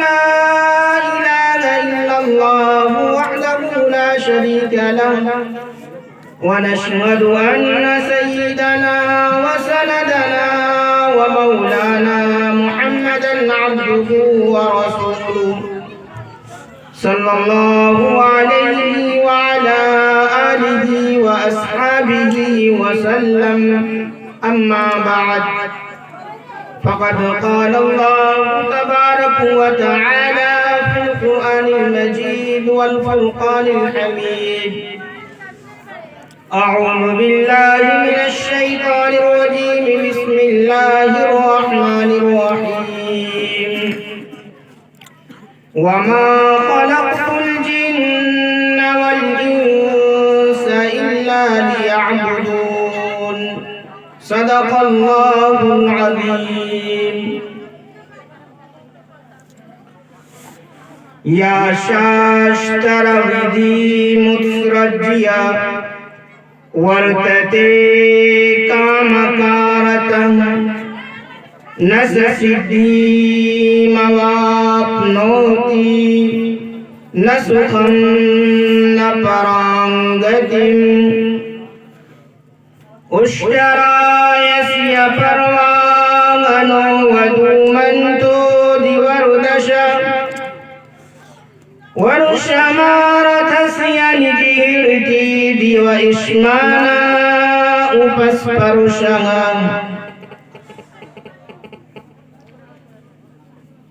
لا إله إلا الله وحده لا شريك له ونشهد أن سيدنا وسندنا ومولانا محمدا عبده ورسوله صلى الله عليه وعلى آله وأصحابه وسلم. أما بعد، فقد قال الله تبارك وتعالى في القرآن المجيد والفرقان الحميد: أعوذ بالله من الشيطان الرجيم. بسم الله الرحمن الرحيم. وما خلقت الجن والإنس إلا ليعبدون. صدق الله العظيم. يا شاشتر ودي متسرجيا ورتتے کامکارتہ نسسدی مواپنوتی نسخن پرانگتیم اشترایسی پروانگنو ودومنتو دیوردشا ورشمارتسی نجیرتی دیو اشمانا اپس پرشا.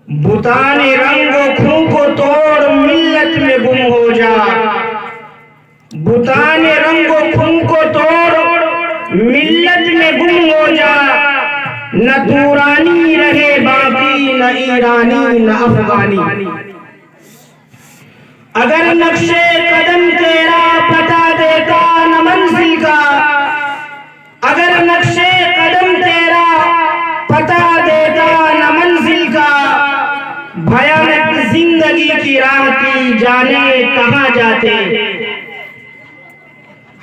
بتان رنگ و کھوں کو توڑ ملت میں گم ہو جا. بتان رنگ و کھوں کو توڑ ملت میں گم ہو جا. نہ تورانی رہے باقی، نہ ایرانی نہ افغانی. اگر نقش قدم تیرا پتا دیتا نہ منزل کا، اگر نقش قدم تیرا پتا دیتا نہ منزل کا، بھیانک زندگی کی راہ کی جانے کہاں جاتے.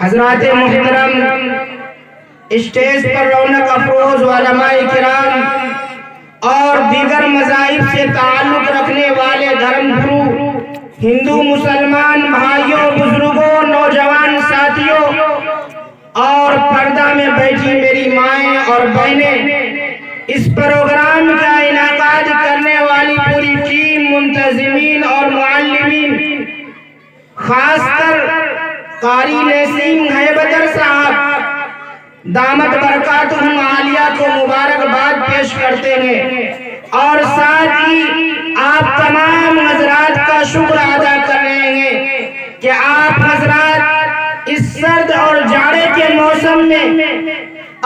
حضرات محترم، اسٹیج پر رونق افروز علماء کرام اور دیگر مذاہب سے تعلق رکھنے والے دھرم گرو، ہندو مسلمان بھائیوں، بزرگوں، نوجوان ساتھیوں اور پردہ میں بیٹھی میری مائیں اور بہنیں، اس پروگرام کا انعقاد کرنے والی پوری ٹیم، منتظمین اور معلمین، خاص کر قاری نسیم ہیبتر صاحب دامت برکاتہم عالیہ کو مبارکباد پیش کرتے ہیں، اور ساتھ ہی آپ تمام حضرات کا شکر ادا کر رہے ہیں کہ آپ حضرات اس سرد اور جاڑے کے موسم میں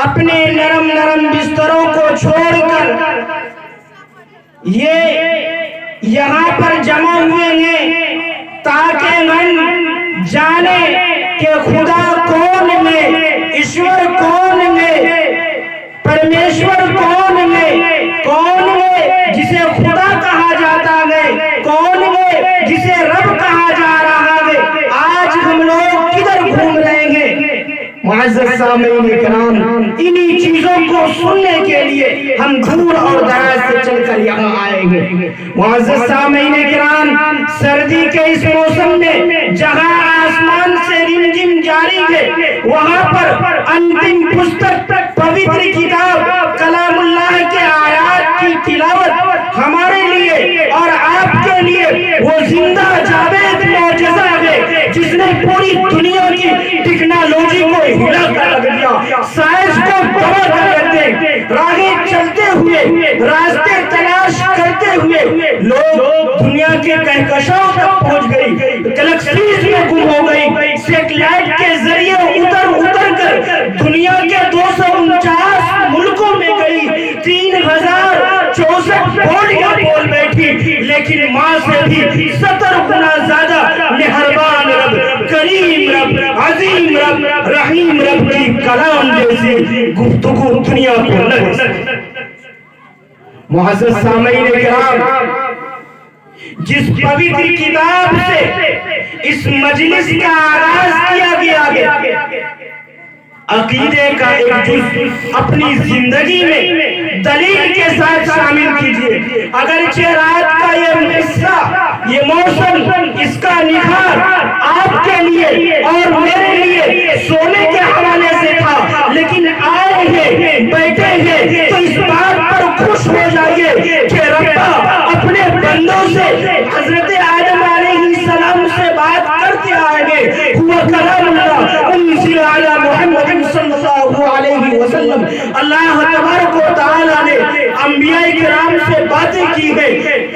اپنے نرم نرم بستروں کو چھوڑ کر یہ یہاں پر جمع ہوئے ہیں تاکہ ہم جانے کہ خدا کون ہے، ایشور کون ہے، پرمیشور کون ہے، کون ہے جسے خدا کہا جاتا ہے، کون ہے جسے رب کہا جا رہا ہے. آج ہم لوگ کدھر گھوم رہے ہیں؟ معزز سامعین کرام، انہی چیزوں کو سننے کے لیے ہم دور اور دراز سے چل کر یہاں آئیں گے. معزز سامعین کرام، سردی کے اس موسم میں جہاں آسمان سے رمجم جاری ہے، وہاں پر انتم پستک پوتر کتاب کلام اللہ کے آیات کی تلاوت ہمارے لیے اور آپ کے لیے وہ زندہ جاوید معجزہ ہے جس نے پوری دنیا کی ٹیکنالوجی کو ہلا کر رکھ دیا، سائنس کو تباہ کر رکھتے. راہیں چلتے ہوئے، راستے تلاش کرتے ہوئے لوگ دنیا کے کہکشاؤں تک پہنچ گئی، گلیکسیز میں گم ہو گئی. سیٹلائٹ کے ذریعے اتر کر دنیا کے 249 ملکوں میں گئی. 3064 بوڑیاں بول بیٹھی، لیکن ماں سے بھی 70 گنا زیادہ مہربان رب، کریم رب، عظیم رب، رحیم رب کی کلام جیسی گفتگو دنیا کو نہ ہو سکتی. معزز سامعین کرام، جس پوتر کتاب سے اس مجلس کا آغاز کیا گیا ہے، عقیدے کا ایک جز اپنی زندگی میں دلیل کے ساتھ شامل کیجئے. اگرچہ رات کا یہ لیے اور میرے لیے سونے کے حوالے سے تھا، لیکن آئے ہیں بیٹھے ہیں تو اس بات پر خوش ہو جائیے کہ ربا اپنے بندوں سے حضرت آدم علیہ السلام سے بات کرتے آئے گے، ہوا کلام اللہ انزل علی محمد صلی اللہ علیہ وسلم۔ اللہ تبارک و تعالیٰ نے انبیاء کرام سے باتیں کی ہے،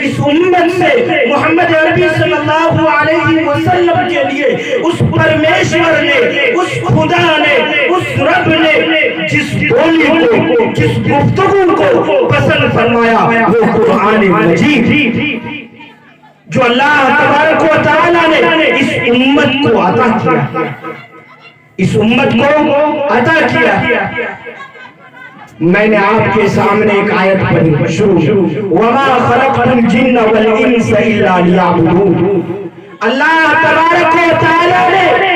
اس امت سے محمد عربی صلی اللہ علیہ وسلم کے لیے اس پرمیشور نے، اس خدا نے، اس رب نے جس بولی کو، جس گفتگو کو پسند فرمایا وہ قرآن مجید، جو اللہ تبارک و تعالیٰ نے اس امت کو عطا کیا، اس امت کو عطا کیا۔ میں نے آپ کے سامنے ایک آیت پڑھی شروع، وَمَا خَلَقْتُ الْجِنَّ وَالْإِنسَ إِلَّا لِيَعْبُدُونِ۔ اللہ تبارک و تعالیٰ نے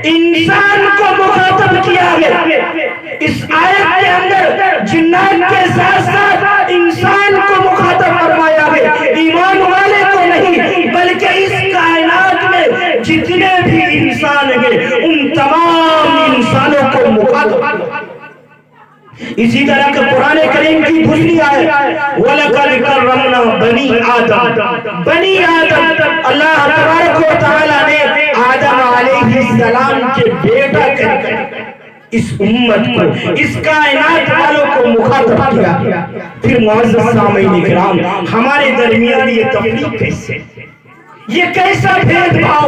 انسان کو مخاطب کیا ہے، اس آیت کے اندر جنات کے ساتھ ساتھ انسان کو مخاطب فرمایا ہے، ایمان والے کو نہیں بلکہ اس کائنات میں جتنے بھی انسان ہیں ان تمام انسانوں کو مخاطب۔ اسی طرح کہ قرآن کریم کی دوسری آیت وَلَقَدْ كَرَّمْنَا بَنِي آدم، بنی آدم اللہ تبارک و تعالیٰ نے آدم علیہ السلام کے بیٹا کر اس امت کو، اس کائنات والوں کو مخاطب کیا۔ پھر معزز سامعین کرام، ہمارے درمیان یہ تفریق کیسے، یہ کیسا بھید بھاؤ؟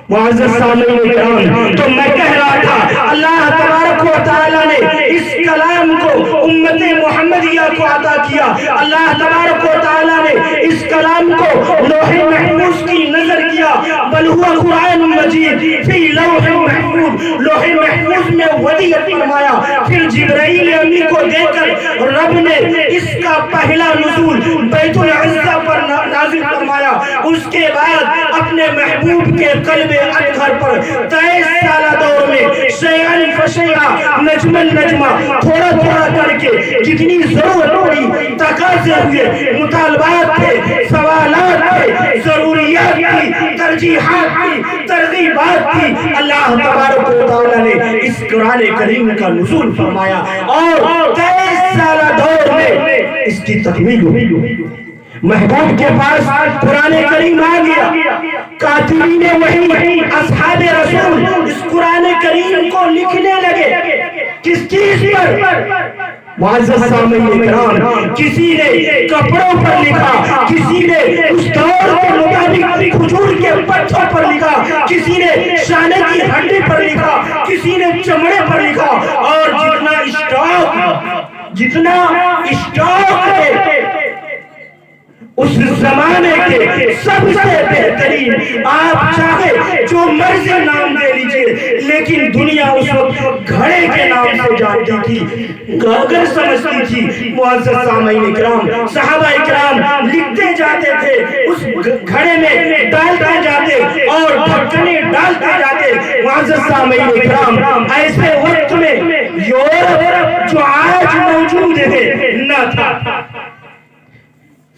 معزز سامعین کرام، تو میں کہہ رہا تھا اللہ تبارک و تعالیٰ نے اس کلام کو امت محمدیہ کو عطا کیا، اللہ تبارک و تعالیٰ نے اس کلام کو لوح محفوظ کی نظر کیا، بل ہوا قرآن مجید فی لوح محفوظ، لوح محفوظ میں ودیعت فرمایا۔ پھر جبرائیل امی کو دے کر رب نے اس کا پہلا نزول بیت العزہ پر نازل فرمایا، اس کے بعد اپنے محبوب کے قلب اطہر پر 23 سالہ دور میں شیئن فشیئہ نجمن نجمہ تھوڑا تھوڑا کر کے جتنی ضرورت پڑی، تقاضے ہوئے، مطالبات تھے، سوالات تھے، ضروریات تھی، ترجیحات تھی، ترغیبات تھی، اللہ تبارک و تعالیٰ نے اس قرآن کریم کا نزول فرمایا اور 23 سالہ دور میں اس کی تکمیل ہوئی۔ محبوب کے پاس قرآن کریم آ گیا، کاتبین وحی اصحاب رسول اس قرآن کریم کو لکھنے لگے، کس چیز پر؟ معزز سامعین کرام، کسی نے کپڑوں پر لکھا، کسی نے اس دور کے مطابق کھجور کے پتوں پر لکھا، کسی نے شانے کی ہڈی پر لکھا، کسی نے چمڑے پر لکھا، اور جتنا اسٹاک ہے اس زمانے کے سب سے بہترین، آپ چاہے جو مرضی نام دے لیجئے، لیکن دنیا اس وقت گھڑے کے نام سے جانتی تھی، گاگر سمجھتی تھی۔ معزز سامعین کرام، صحابہ کرام لکھتے جاتے تھے، اس گھڑے میں ڈالتے جاتے اور ڈھکنے ڈالتے جاتے۔ معزز سامعین کرام، ایسے وقت میں یورپ جو آج موجود ہے نہ تھا،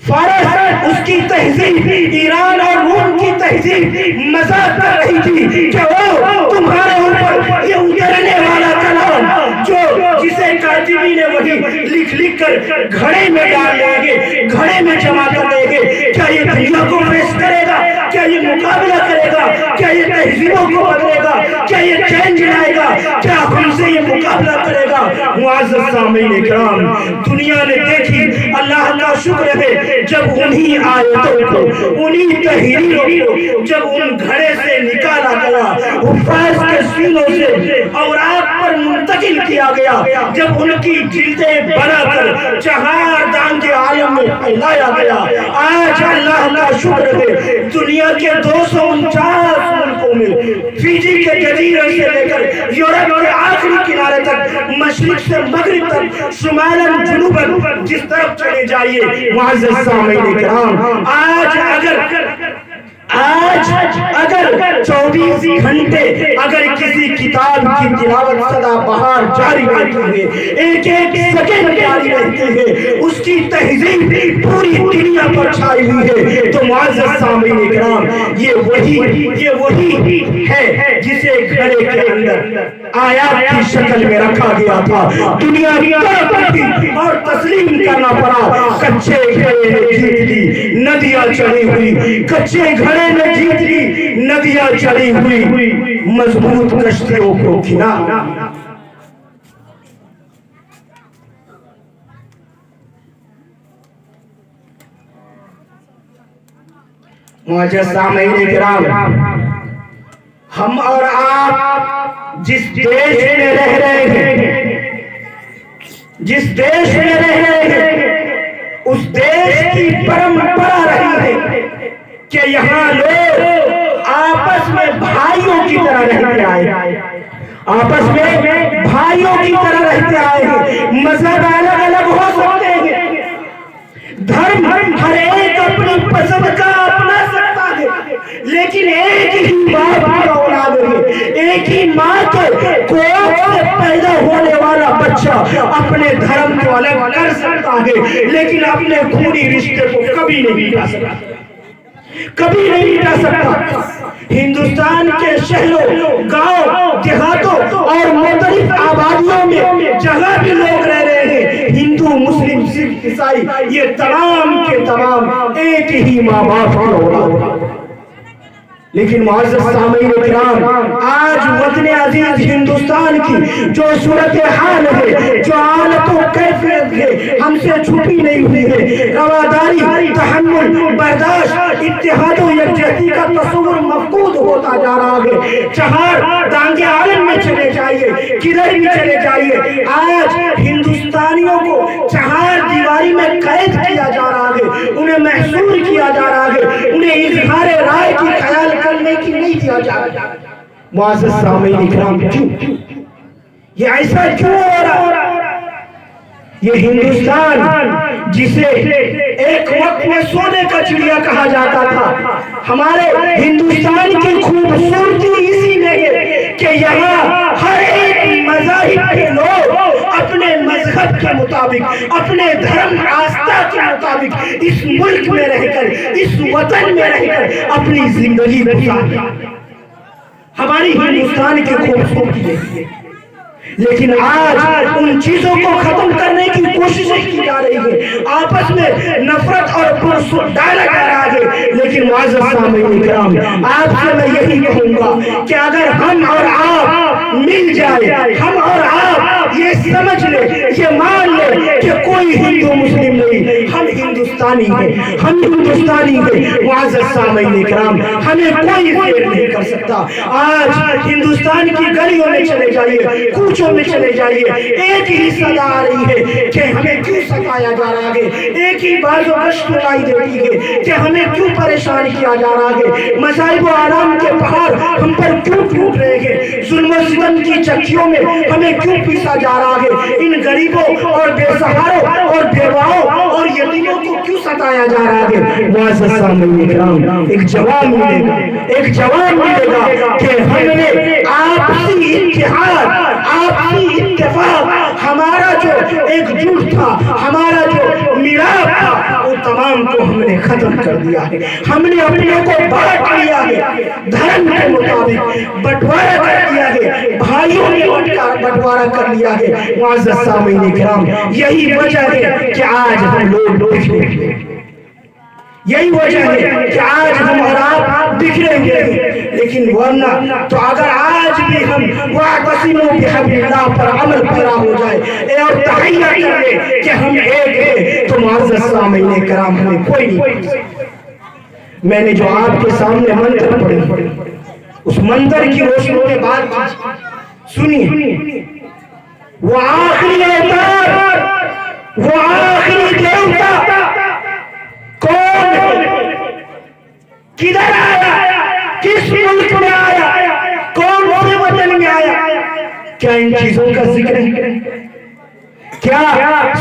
فارس اس کی تہذیب، ایران اور روم کی تہذیب مذاق کر رہی تھی کہ وہ تمہارے اوپر یہ اترنے والا کلام جو جسے کاتبین وحی لکھ لکھ کر گھڑے میں ڈال دیں گے، گھڑے میں جمع کر دیں گے، کیا یہ دنیا کو فیس کرے گا؟ کیا یہ مقابلہ کرے گا؟ کیا یہ تہذیبوں کو بدلے گا؟ کیا یہ چینج لائے گا؟ کیا ہم سے یہ مقابلہ کرے گا؟ معزز سامعین کرام، دنیا نے دیکھی، اللہ کا شکر ہے جب انہی آیتوں کو، انہی تحریروں کو جب ان گھڑے سے نکالا گیا، حفاظ کے سینوں سے اوراق پر منتقل کیا گیا، جب ان کی جلدیں بنا کر چہار دان کے عالم میں پھیلایا گیا، آج اللہ کا شکر ہے دنیا کے 249 ملکوں میں، فیجی کے جزیرے سے لے کر یورپ کے آخری کنارے تک، مشرق سے مغرب تک، شمالاً جنوباً، جس طرف چلے جائیے معزز سامعین کرام، آج اگر اگر 24 گھنٹے اگر کسی کتاب کی تلاوت سدا بہار جاری رہتی ہے، ایک ایک سیکنڈ جاری رہتی ہے، اس کی تہذیب پوری دنیا پر چھائی ہوئی ہے، تو معزز سامعین اکرام یہ وہی ہے جسے گھڑے کے اندر آیات کی شکل میں رکھا گیا تھا، دنیا کی اور تسلیم کرنا پڑا۔ کچے گھڑے نے جیت لی، ندیاں چڑھی ہوئی، کچے گھڑے نے جیت لی، ندیاں چڑھی ہوئی، مضبوط کشتیوں کو کنارہ۔ معزز سامعین اکرام، ہم اور آپ جس دیش میں رہ رہے ہیں، جس دیش میں رہ رہے ہیں، اس دیش کی پرمپرا رہی ہے کہ یہاں لوگ آپس میں بھائیوں کی طرح رہتے آئے، آپس میں بھائیوں کی طرح رہتے آئے ہیں۔ مذہب الگ الگ ہو سکتے ہیں، دھرم ہر ایک اپنی پسند کا اپنا سکتا ہے، لیکن ایک ہی باپ کی اولاد ہے، ایک ہی ماں کے کوکھ سے پیدا ہونے والا بچہ اپنے دھرم کو الگ کر سکتا ہے، لیکن اپنے خونی رشتے کو کبھی نہیں مٹا سکتا، کبھی نہیں مٹا سکتا۔ ہندوستان کے شہروں، گاؤں، دیہاتوں اور مختلف آبادیوں میں جہاں بھی لوگ رہ رہے ہیں، ہندو، مسلم، سکھ، عیسائی، یہ تمام کے تمام ایک ہی ماں باپ کی اولاد۔ لیکن معزز سامعین اکرام، آج وطن عزیز ہندوستان کی جو صورتحال ہے، جو حالت و کیفیت ہے، ہم سے چھپی نہیں ہوئی ہے۔ رواداری، تحمل، برداشت، اتحاد و یکجہتی کا تصور مفقود ہوتا جا رہا ہے۔ چہار دانگے عالم میں چلے جائیے، کدھر بھی چلے جائیے، آج ہندوستانیوں کو چہار دیواری میں قید کیا جا رہا ہے، انہیں محصور کیا جا رہا ہے، انہیں اظہار رائے کی خیال کرنے کی نہیں دیا جا رہا۔ معزز سامعین اکرام، کیوں؟ یہ ایسا کیوں ہو رہا؟ یہ ہندوستان جسے ایک وقت میں سونے کا چڑیا کہا جاتا تھا، ہمارے ہندوستان کی خوبصورتی اسی میں ہے کہ یہاں ہر ایک مذاہب کے لوگ اپنے مذہب کے مطابق، اپنے دھرم آستھا کے مطابق اس ملک میں رہ کر، اس وطن میں رہ کر اپنی زندگی گزارتے ہیں۔ ہماری ہندوستان کی خوبصورتی ہے، لیکن آج ان چیزوں کو ختم کرنے کی کوششیں کی جا رہی ہے، آپس میں نفرت اور پرسوں ڈالا جا رہا ہے۔ لیکن معزز سامعین اکرام، آپ سے میں یہی کہوں گا کہ اگر ہم اور آپ مل جائے، ہم اور آپ یہ سمجھ لیں، یہ مان لیں کہ کوئی ہندو مسلم نہیں، ہم ہندوستانی ہیں، ہم ہندوستانی ہیں۔ معزز سامعین اکرام، ہمیں کوئی زیر نہیں کر سکتا۔ آج ہندوستان کی گلیوں میں چلے جائیے، کوچوں میں چلے جائیے، ایک ہی صدا آ رہی ہے کہ ہمیں کیوں ستایا جا رہا ہے، ایک ہی باز و گشت سنائی دیتی ہے کہ ہمیں کیوں پریشان کیا جا رہا ہے، مصائب و آرام کے پہاڑ ہم پر کیوں ٹوٹ رہے ہیں، ظلم و ستم کی چکیوں میں ہمیں کیوں پیسا جا رہا ہے، ان غریبوں اور بے سہاروں اور بیواؤں اور یتیموں کو کیوں ستایا جا رہا ہے۔ معزز سامعین اکرام، ایک جواب ملے گا، ایک جواب ملے گا کہ ہم نے آپسی اتحاد، آپسی اتفاق، ہمارا جو ایک جھوٹ تھا، ہمارا جو میراث تھا، وہ تمام کو ہم نے ختم کر دیا ہے۔ ہم نے اپنے کو بانٹ لیا ہے، دھرم کے مطابق بٹوارا کر دیا ہے، بھائیوں نے بٹوارا کر لیا ہے۔ معزز سامعین اکرام، یہی وجہ ہے کہ آج ہم لوگ بکھرے ہیں، یہی وجہ ہے کہ آج ہم اور آپ بکھرے ہوئے ہیں۔ لیکن ورنہ تو اگر آج بھی ہم وَاعْتَصِمُوا بِحَبْلِ اللَّهِ پر عمل پیرا ہو جائے اور تحیہ کر لے کہ ہم ایک ہیں، تو معزز سامعین کرام ہمیں کوئی نہیں۔ میں نے جو آپ کے سامنے منتر پڑھی، اس منتر کی روشنی کے بعد سنیے، وہ آخری اوتار، وہ آخری دیوتا کون ہے، کدھر آیا، کس ملک میں آیا، کون سے وطن میں آیا؟ کیا ان چیزوں کا ذکر ہے؟ کیا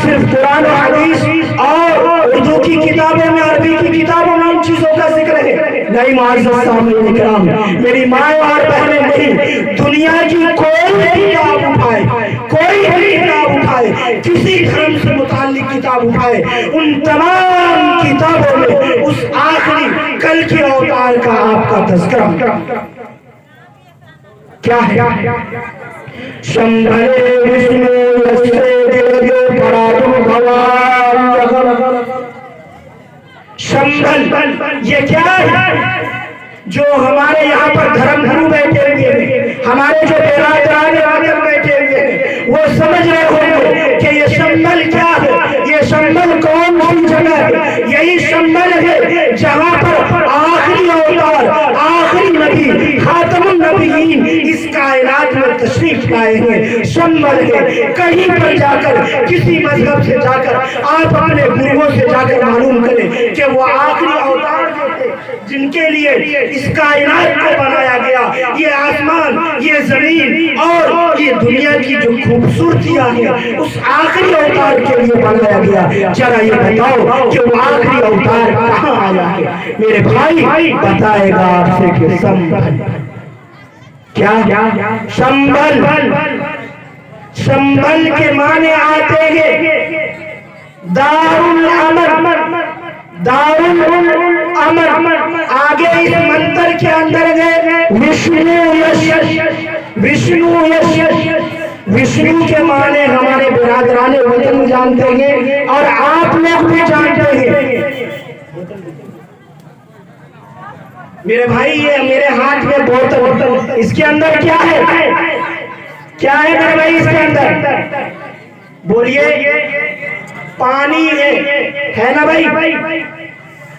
صرف قرآن و حدیث اور اردو کی کتابوں میں، عربی کی کتابوں میں ان چیزوں کا ذکر ہے؟ نہیں معزز سامعین کرام، میری مائیں اور بہنیں نہیں، دنیا کی کوئی بھی کتاب اٹھائے، کوئی بھی کتاب اٹھائے، کسی دھرم سے متعلق کتاب اٹھائے، ان تمام کتابوں میں اس آخری کل کے اوتار کا آپ کا تذکرہ کیا ہے؟ شمبھلے وشنو یسے دیو پرادو بھوان، شمبھل یہ کیا ہے؟ جو ہمارے یہاں پر دھرم گرو بیٹھے ہوئے ہیں، ہمارے جو برادران وطن بیٹھے ہوئے ہیں، وہ سمجھ رہے ہوں گے کہ یہ شمبھل کیا ہے، یہ شمبھل کون سی جگہ ہے؟ یہی شمبھل ہے جہاں پر آخری اوتار، آخری نبی، خاتم النبیین اس کائنات میں تشریف لائے ہیں۔ شمبھل ہے، کہیں پر جا کر، کسی مذہب سے جا کر، آپ اپنے گروہوں سے جا کر معلوم کریں کہ وہ آخری اوتار جو تھے جن کے لیے اس کائنات کو بنایا گیا، یہ آسمان، یہ زمین اور یہ دنیا کی جو خوبصورتیاں ہیں، اس آخری اوتار کے لیے بنایا گیا۔ ذرا یہ بتاؤ کہ وہ آخری اوتار کہاں آیا ہے؟ میرے بھائی بتائے گا آپ سے کہ شمبھل کیا؟ شمبھل، شمبھل کے معنی آتے ہیں دار الامن، دار الامن۔ آگے اس منتر کے اندر گئے وشنو یش، وشنو یش، وشنو کے معنی ہمارے برادران وطن جانتے ہیں اور آپ لوگ بھی جانتے ہیں۔ میرے بھائی یہ میرے ہاتھ میں بوتل، اس کے اندر کیا ہے؟ کیا ہے میرے بھائی اس کے اندر؟ بولیے، پانی ہے نا بھائی؟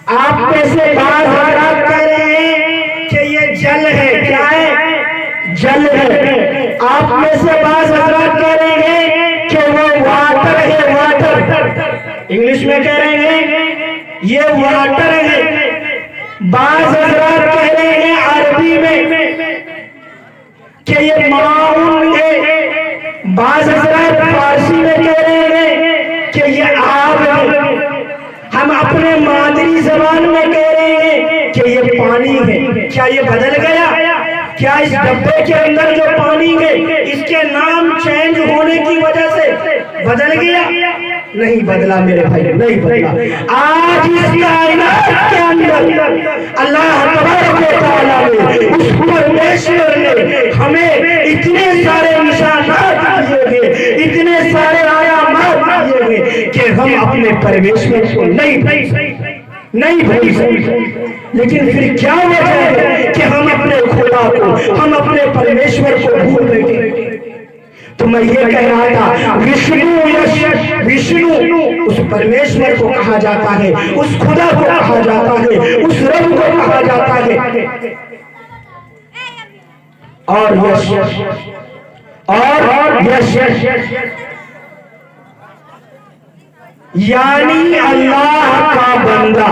آپ میں سے بعض حضرات کہہ رہے ہیں کہ یہ جل ہے، کیا ہے؟ جل ہے۔ آپ میں سے بعض حضرات کہہ رہے ہیں کہ وہ واٹر ہے، واٹر، انگلش میں کہہ رہے ہیں یہ واٹر ہے۔ بعض حضرات کہہ رہے ہیں عربی میں کہ یہ معاون ہے۔ بعض حضرات فارسی میں کہہ رہے ہیں کہ یہ آب ہے۔ ہم اپنے مادری زبان میں کہہ رہے ہیں کہ یہ پانی ہے۔ کیا یہ بدل گیا؟ کیا اس ڈبے کے اندر جو پانی ہے اس کے نام چینج ہونے کی وجہ سے بدل گیا؟ نہیں بدلا میرے بھائی، نہیں بدلا۔ آج اس کائنات کے اندر اللہ تبارک و تعالیٰ نے، اس پرمیشور نے ہمیں اتنے سارے نشانات دیے ہیں، اتنے سارے علامات دیے ہیں کہ ہم اپنے پرمیشور کو نہیں بھول سکتے۔ لیکن پھر کیا وجہ ہے کہ ہم اپنے خدا کو، ہم اپنے پرمیشور کو بھول بیٹھے؟ تو میں یہ کہہ رہا تھا وشنو یش، وشنو اس پرمیشور کو کہا جاتا ہے، اس خدا کو کہا جاتا ہے، اس رب کو کہا جاتا ہے۔ اور یش، اور یش یعنی اللہ کا بندہ،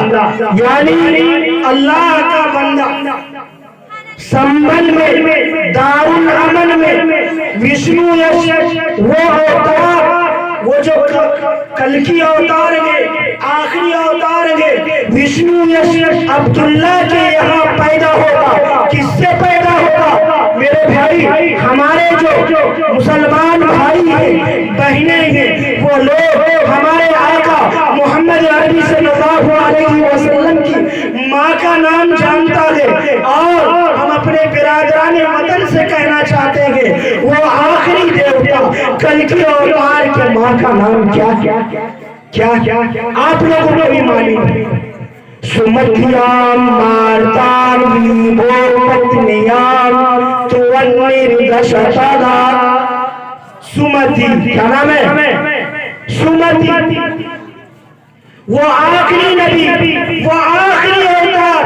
یعنی اللہ کا بندہ۔ شمبھل میں، دار الامن میں وشنو یش وہ اوتار، وہ جو کل کی اوتار ہے، آخری اوتار ہے۔ وشنو یش عبداللہ کے یہاں پیدا ہوگا۔ کس سے پیدا ہوگا؟ میرے بھائی، ہمارے جو مسلمان بھائی ہیں، بہنیں ہیں، وہ لوگ ہمارے آقا محمد عربی صلی اللہ علیہ وسلم کی ماں کا نام جانتا ہے، اور ہم اپنے برادران وطن سے کہنا چاہتے ہیں وہ آخری دیوتا کل کی اوتار کے ماں کا نام کیا؟ آپ لوگوں کو بھی معلوم ہے۔ سمتیام مارتان ویبو پتنیام تونیر دشتادا۔ سمتی کیا نام ہے؟ سمتی وہ آخری نبی، وہ آخری اوتار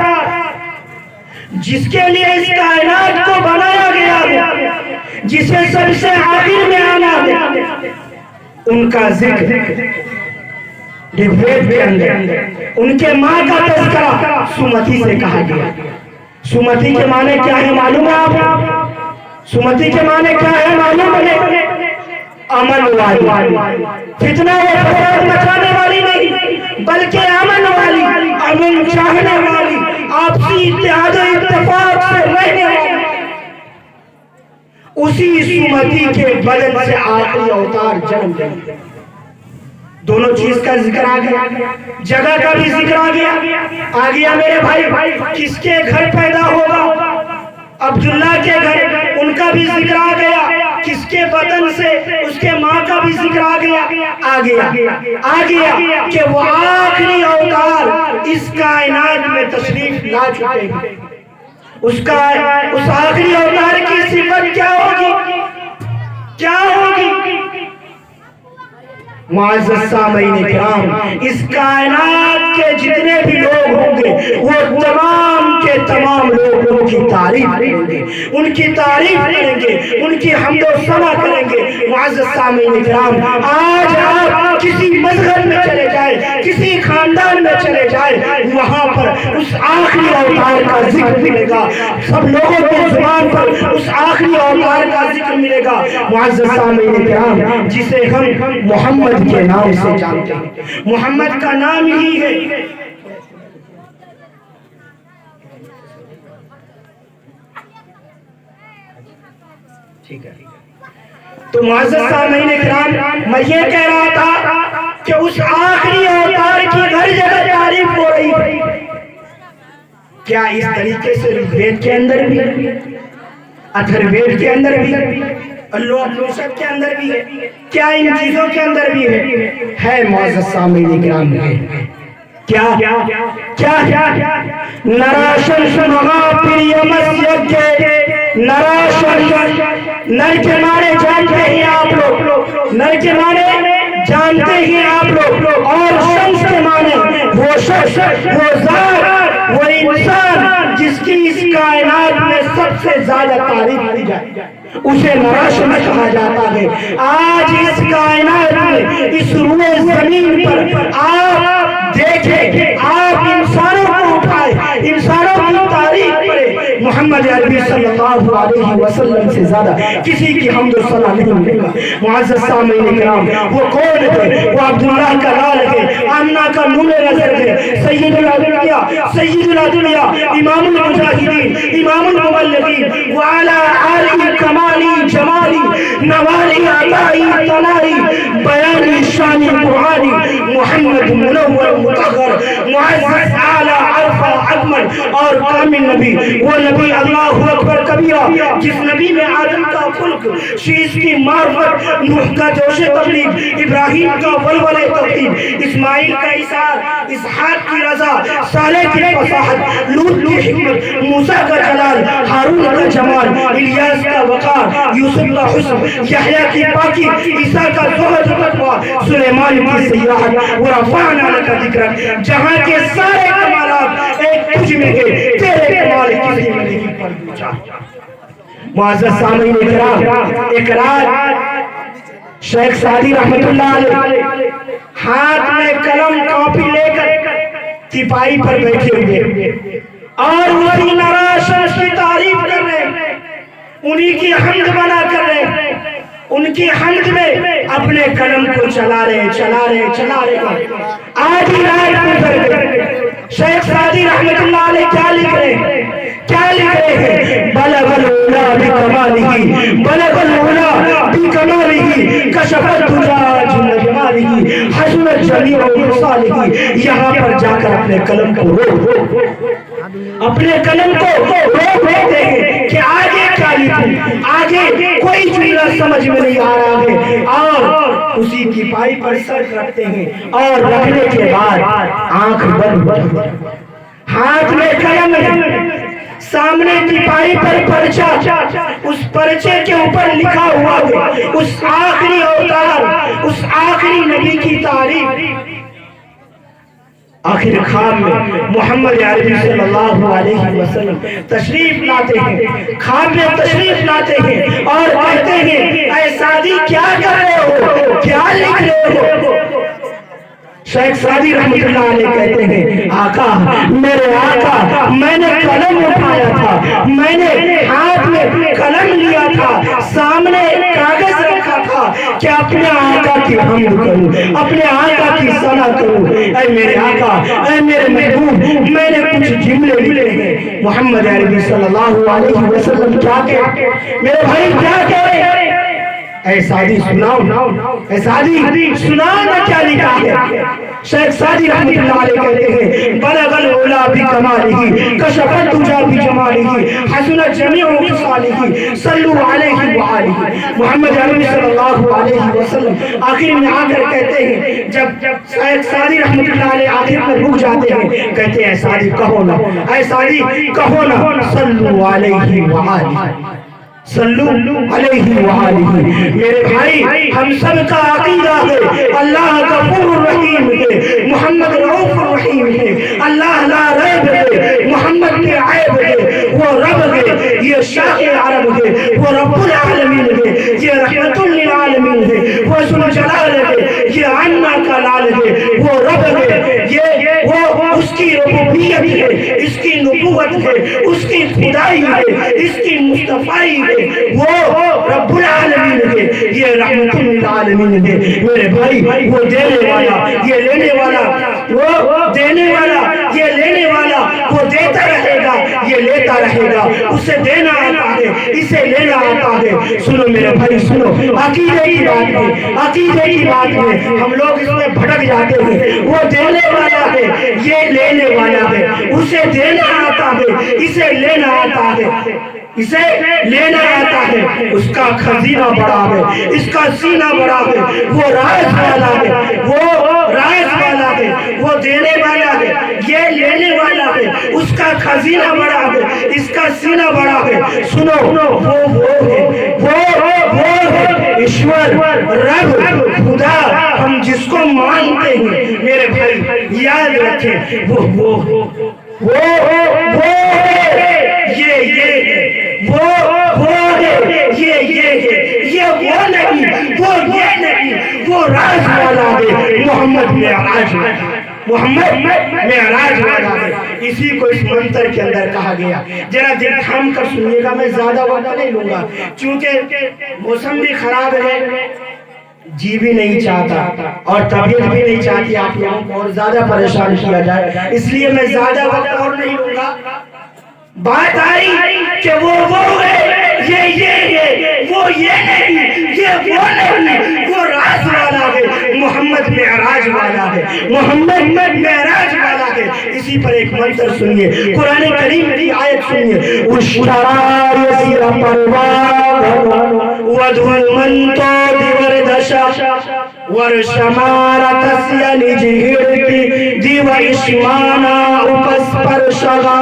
جس کے لیے اس کائنات کو بنایا گیا ہے، جسے سب سے آخر میں آنا ہے، ان کا ذکر وید کے اندر ان کے ماں کا تذکرہ سمتی سے کہا گیا۔ سمتی کے معنی کیا ہے معلوم ہے آپ؟ سمتی کے معنی کیا ہے معلوم ہے؟ امن والی، فتنہ و فساد مچانے والی نہیں، بلکہ امن والی، امن چاہنے والی، آپسی اتحاد و اتفاق سے رہنے والا، اسی سمتی کے بدن سے آخری اوتار جنم لے۔ دونوں چیز کا ذکر آ گیا، جگہ کا بھی ذکر آ گیا میرے بھائی، کس کے گھر پیدا ہوگا؟ عبداللہ کے گھر، ان کا بھی ذکر آ گیا، کس کے بدن سے، اس کے ماں کا بھی ذکر آ گیا کہ وہ آخری اوتار اس کائنات میں تشریف لا چکے ہیں۔ اس آخری اوتار کی صفت کیا ہوگی؟ معزز سامعین کرام، اس کائنات کے جتنے بھی لوگ ہوں گے وہ تمام کے تمام لوگ ان کی تعریف کریں گے، ان کی تعریف کریں گے، ان کی حمد و ثنا کریں گے۔ معزز سامعین کرام، آج آپ کسی مذہب میں چلے جائیں، کسی خاندان میں چلے جائیں، وہاں پر اس آخری اوتار کا ذکر ملے گا، سب لوگوں کی زبان پر اس آخری اوتار کا ذکر ملے گا۔ معزز سامعین کرام، جسے ہم محمد کے نام سے جانتے ہیں، محمد کا نام ہی ہے۔ ٹھیک ہے، تو معزز سامعین کرام، میں یہ کہہ رہا تھا کہ اس آخری اوتار کی ہر جگہ تعریف ہو رہی ہے۔ کیا اس طریقے سے وید کے اندر بھی، اتھر وید کے اندر بھی، اللہ اپنیشد کے اندر بھی ہے؟ کیا ان چیزوں کے اندر بھی ہے؟ معزز سامعین کرام، کیا نراشن مہا پریمس یجے، نراشن، نر کے معنی جانتے ہی آپ لوگ، نر کے معنی جانتے ہی آپ لوگ، اور شمس کے معنی وہ شخص، وہ ذات، وہ انسان جس کی اس کائنات میں سب سے زیادہ تعریف کی جائے، اسے نراشن کہا جاتا ہے۔ آج اس کائنات میں، اس روئے زمین پر آپ دیکھیں، آپ انسانوں کو اٹھائیں، انسانوں کی تعریف کریں، محمد عربی صلی اللہ علیہ وسلم سے زیادہ کسی کی حمد و ثنا نہیں ملے گا۔ معزز سامعین کرام، وہ کون ہے؟ وہ عبداللہ کا لال ہے، آمنہ کا نور نظر ہے، سید الدنیا، امام المجاہدین، امام المبلغین، وعلا عالی کمالی جمالی، نوالی عطائی طلائی، بیانی شانی قرآنی، محمد منور مطہر، معزز اعلیٰ عرفہ اکمل اور کامل نبی، وہ نبی اللہ اکبر کبیرہ، جس نبی میں آدم کا خلق، شیش کی معرفت، نوح کا جوش تبلیغ، ابراہیم کا ولول توحید، اسماعیل کا اثار، اسحاق کی رضا، صالح کی فصاحت، لوط کی حکمت، موسیٰ کا جلال، ہارون کا جمال، الیاس کا وقار، یوسف کا حسن، یحییٰ کی پاکی، عیسیٰ کا زہد و تقویٰ، سلیمان کی سیاحت، ورفعنا لک ذکرک، جہاں کے سارے کمالات ایک تجھ میں ہے، تیرے کمال کسی میں نہیں پر پوچھا۔ معزز سامعین کرام، ایک رات شیخ سعدی رحمت اللہ علیہ ہاتھ میں قلم کاپی لے کر تپائی پر بیٹھے ہوئے اور وہی نراشن کی تعریف کر رہے ہیں، انہی کی حمد بنا کر رہے ہیں، ان کی حمد میں اپنے قلم کو چلا رہے۔ آج ہی رات گزر گئے، شیخ سعدی رحمت اللہ علیہ کیا لکھ رہے ہیں؟ بلغ العلا بکمالہ، بلغ العلا بکمالہ، کشف الدجاج من جمالہ، حسنت جمیع خصالہ۔ یہاں پر جا کر اپنے قلم کو روک دیتے ہیں کہ آگے کیا لکھیں، آگے کوئی جملہ سمجھ میں نہیں آ رہا ہے، اور اسی کی پائی پر سر رکھتے ہیں، اور رکھنے کے بعد آنکھ بند، ہاتھ میں قلم ہے، سامنے کی پائی پر پرچہ، اس پرچے کے اوپر لکھا ہوا ہے اس آخری اوتار، اس آخری نبی کی تعریف۔ آخر خواب میں محمد عربی صلی اللہ علیہ وسلم تشریف لاتے ہیں، خواب میں تشریف لاتے ہیں اور کہتے ہیں، اے سعدی کیا کر رہے ہو، کیا لکھ رہے ہو؟ شیخ سعدی رحمت اللہ علیہ کہتے ہیں، آقا، میرے آقا، میں نے قلم اٹھایا تھا، میں نے ہاتھ میں قلم لیا تھا، سامنے کاغذ رکھا تھا، کہ اپنے آقا کی حمد کروں، اپنے آقا کی ثنا کروں. اے میرے آقا، اے میرے محبوب، میں نے کچھ جملے لکھے ہیں. محمد عربی صلی اللہ علیہ وسلم کیا کہے؟ میرے بھائی کیا کہے؟ اے سعدی سناؤ، اے سعدی سناؤ نہ کیا لکھا ہے. شیخ سعدی رحمت اللہ علیہ کہتے ہیں بلغ العلا بکمالہ کشف الدجا بجمالہ حسن جمیع خصالہ صلو علیہ وآلہ. محمد عربی صلی اللہ علیہ وسلم آخر میں آ کر کہتے ہیں، جب شیخ سعدی رحمت اللہ علیہ آخر میں رک جاتے ہیں، کہتے ہیں اے سعدی کہو نا، اے سعدی کہو نا، صلو علیہ وآلہ، صلو علیہ وآلہ. میرے بھائی ہم سب کا عقیدہ ہے اللہ غفور الرحیم ہے، محمد رؤوف الرحیم ہے، اللہ لا ریب ہے، محمد کے عیب ہے، وہ رب ہے، یہ شاہ عرب ہے، وہ رب العالمین ہے، یہ رحمت للعالمین ہے، وہ ذو جلال ہے، یہ عنا کا لال ہے، وہ رب ہے، وہ اس کی ربوبیت ہے، اس کی نبوت ہے، اس کی خدائی ہے، اس کی مصطفائی ہے، وہ رب العالمین ہے، یہ رحمت للعالمین ہے. میرے بھائی وہ دینے والا، یہ لینے والا، وہ دینے والا، یہ لینے والا، وہ دیتا رہے گا، یہ لیتا رہے گا. اسے دینا آتا ہے، اسے لینا آتا ہے. سنو میرے بھائی سنو، عقیدے کی بات میں، عقیدے کی بات میں ہم لوگ اس میں بھٹک جاتے ہیں. وہ دینے والا ہے، یہ لینے والا ہے. اسے دینا آتا ہے، اسے لینا آتا ہے، اسے لینا آتا ہے. اس کا خزینہ بڑا ہے، اس کا سینہ بڑا ہے، وہ راز والا ہے، وہ راز والا ہے، وہ دینے والا ہے، یہ لینے والا ہے. اس کا خزینہ بڑا ہے، اس کا سینہ بڑا ہے. سنو وہ ہے، وہ ہے ایشور رب خدا ہم جس کو مانتے ہیں. میرے بھائی یاد رکھیں وہ ہے، یہ ہے، وہ ہے، یہ ہے، یہ وہ نہیں، وہ یہ نہیں، وہ راز والا ہے. محمد معراج، محمد معراج والا ہے. اسی کو اس منتر کے اندر کہا گیا. ذرا دل تھام کر سنیے گا، میں زیادہ وقت نہیں لوں گا چونکہ موسم بھی خراب ہے، جی بھی نہیں چاہتا اور طبیعت بھی نہیں چاہتی آپ لوگوں کو اور زیادہ پریشان کیا جائے، اس لیے میں زیادہ وقت اور نہیں لوں گا. بات آئی کہ وہ ہے، یہ ہے، وہ یہ نہیں، یہ وہ نہیں، وہ راز والا ہے. محمد معراج والا ہے، محمد معراج والا ہے. اسی پر ایک منتر سنیے، قرآن کریم کی آیت سنیے. اشترا یسیر پروان ودھل منتو دیوردشا ورشمارا تسیلی جہرتی دیو اشمانا اپس پر شغا.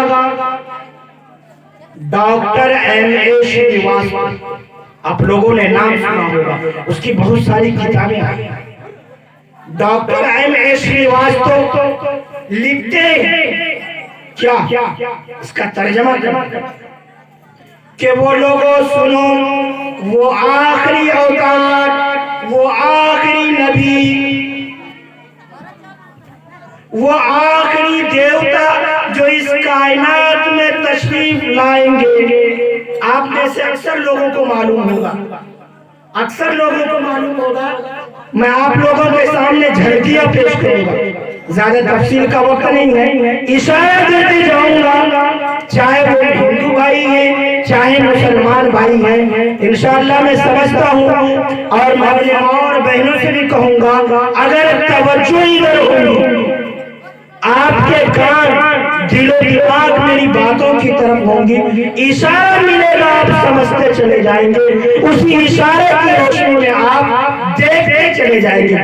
ڈاکٹر ایم اے شریواستو، آپ لوگوں نے نام سنا ہوگا، اس کی بہت ساری کتابیں آئی. ڈاکٹر ایم اے شریواستو لکھتے ہیں کیا، اس کا ترجمہ کہ وہ لوگوں سنو، وہ آخری اوتار، وہ آخری نبی، وہ آخری دیوتا جو اس کائنات میں تشریف لائیں گے. آپ میں سے اکثر لوگوں کو معلوم ہوگا، اکثر لوگوں کو معلوم ہوگا. میں آپ لوگوں کے سامنے جھلکیاں پیش کروں گا، زیادہ تفصیل کا وقت نہیں ہے. اشارہ دیتے جاؤں گا، چاہے وہ ہندو بھائی ہیں چاہے مسلمان بھائی ہیں. انشاءاللہ میں سمجھتا ہوں اور میں اپنے اور بہنوں سے بھی کہوں گا، اگر توجہ ادھر ہوگی، آپ کے کان دل و دماغ میری باتوں کی طرف ہوں گی، اشارہ ملے گا آپ سمجھتے چلے جائیں گے، اسی اشارے کی روشنی میں آپ دیکھتے چلے جائیں گے.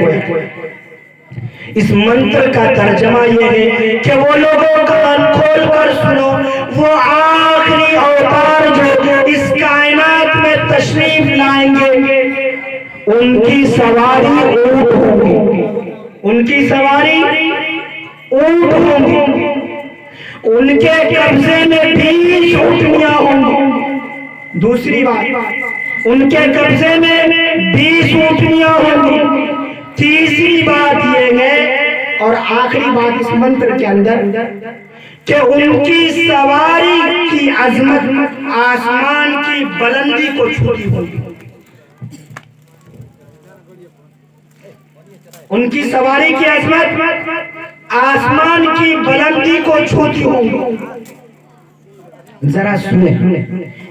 اس منتر کا ترجمہ یہ ہے کہ وہ لوگوں کان کھول کر سنو، وہ آخری اوتار جو اس کائنات میں تشریف لائیں گے، ان کی سواری اونٹ ہوگی، ان کی سواری اونٹ ہوں گی، ان کے قبضے میں 20 اونٹنیاں ہوں گی. دوسری بات، ان کے قبضے میں 20 اونٹنیاں ہوں گی. تیسری بات یہ ہے اور آخری بات اس منتر کے اندر کہ ان کی سواری کی عظمت آسمان کی بلندی کو چھوتی ہوگی. ان کی سواری کی عظمت آسمان کی بلندی کو چھوتی ہوں. ذرا سنیں،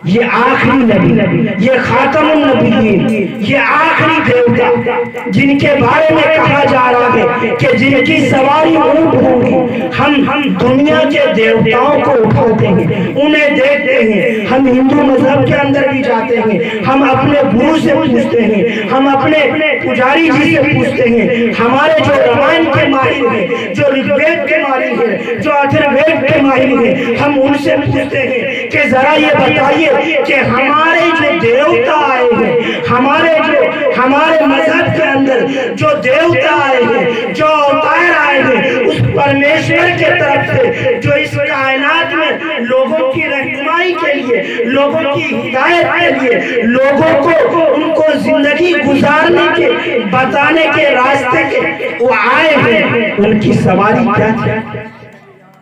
یہ آخری نبی، یہ خاتم النبیین، یہ آخری دیوتا جن کے بارے میں کہا جا رہا ہے کہ جن کی سواری اونٹ ہوگی. ہم دنیا کے دیوتاؤں کو اٹھاتے ہیں، انہیں دیکھتے ہیں. ہم ہندو مذہب کے اندر بھی جاتے ہیں، ہم اپنے گرو سے پوچھتے ہیں، ہم اپنے پجاری جی سے پوچھتے ہیں. ہمارے جو رامائن کے ماہر ہیں، جو رگ وید کے ماہر ہیں، جو اتھروید کے ماہر ہیں، ہم ان سے پوچھتے ہیں کہ ذرا یہ بتائیے کہ ہمارے جو دیوتا آئے ہیں، ہمارے مذہب کے اندر جو دیوتا آئے ہیں، جو اوتار آئے ہیں، اس پرمیشور کے طرف سے جو اس کائنات میں لوگوں کی رہنمائی کے لیے، لوگوں کی ہدایت کے لیے، لوگوں کو ان کو زندگی گزارنے کے بتانے کے راستے کے وہ آئے ہیں، ان کی سواری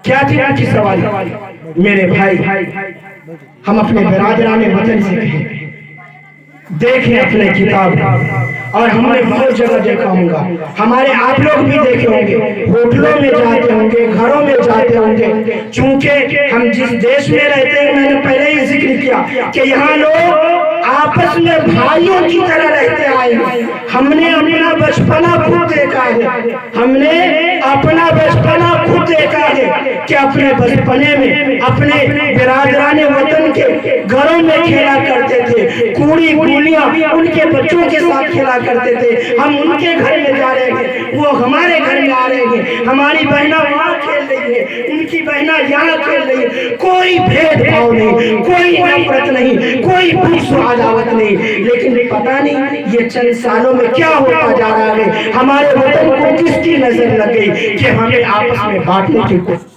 کیا تھی ان کی سواری؟ میرے بھائی، ہم اپنے برادران وطن سے کہیں دیکھیں اپنے کتاب، اور ہم نے بہت جگہ دیکھا ہوں گا، ہمارے آپ لوگ بھی دیکھے ہوں گے، ہوٹلوں میں جاتے ہوں گے، گھروں میں جاتے ہوں گے. چونکہ ہم جس دیش میں رہتے ہیں، میں نے پہلے ہی ذکر کیا کہ یہاں لوگ آپس میں بھائیوں کی طرح رہتے آئے ہیں. ہم نے اپنا بچپنا خود دیکھا ہے، ہم نے اپنا بچپنا خود دیکھا ہے کہ اپنے بچپنے میں اپنے برادران وطن کے گھروں میں کھیلا کرتے تھے، کوڑی گولیاں ان کے بچوں کے ساتھ کھیلا کرتے تھے. ہم ان کے گھر میں جا رہے ہیں، وہ ہمارے گھر میں آ رہے ہیں، ہماری بہنیں وہاں کھیل رہی ہیں، ان کی بہنیں یہاں کھیل رہی ہیں. کوئی بھید بھاؤ نہیں، کوئی نفرت نہیں، کوئی بغض و عداوت نہیں. لیکن پتہ نہیں یہ چند سالوں میں کیا ہوتا جا رہا ہے. ہمارے وطن کو کس کی نظر لگ گئی کہ ہمیں آپس میں بانٹنے کی کوشش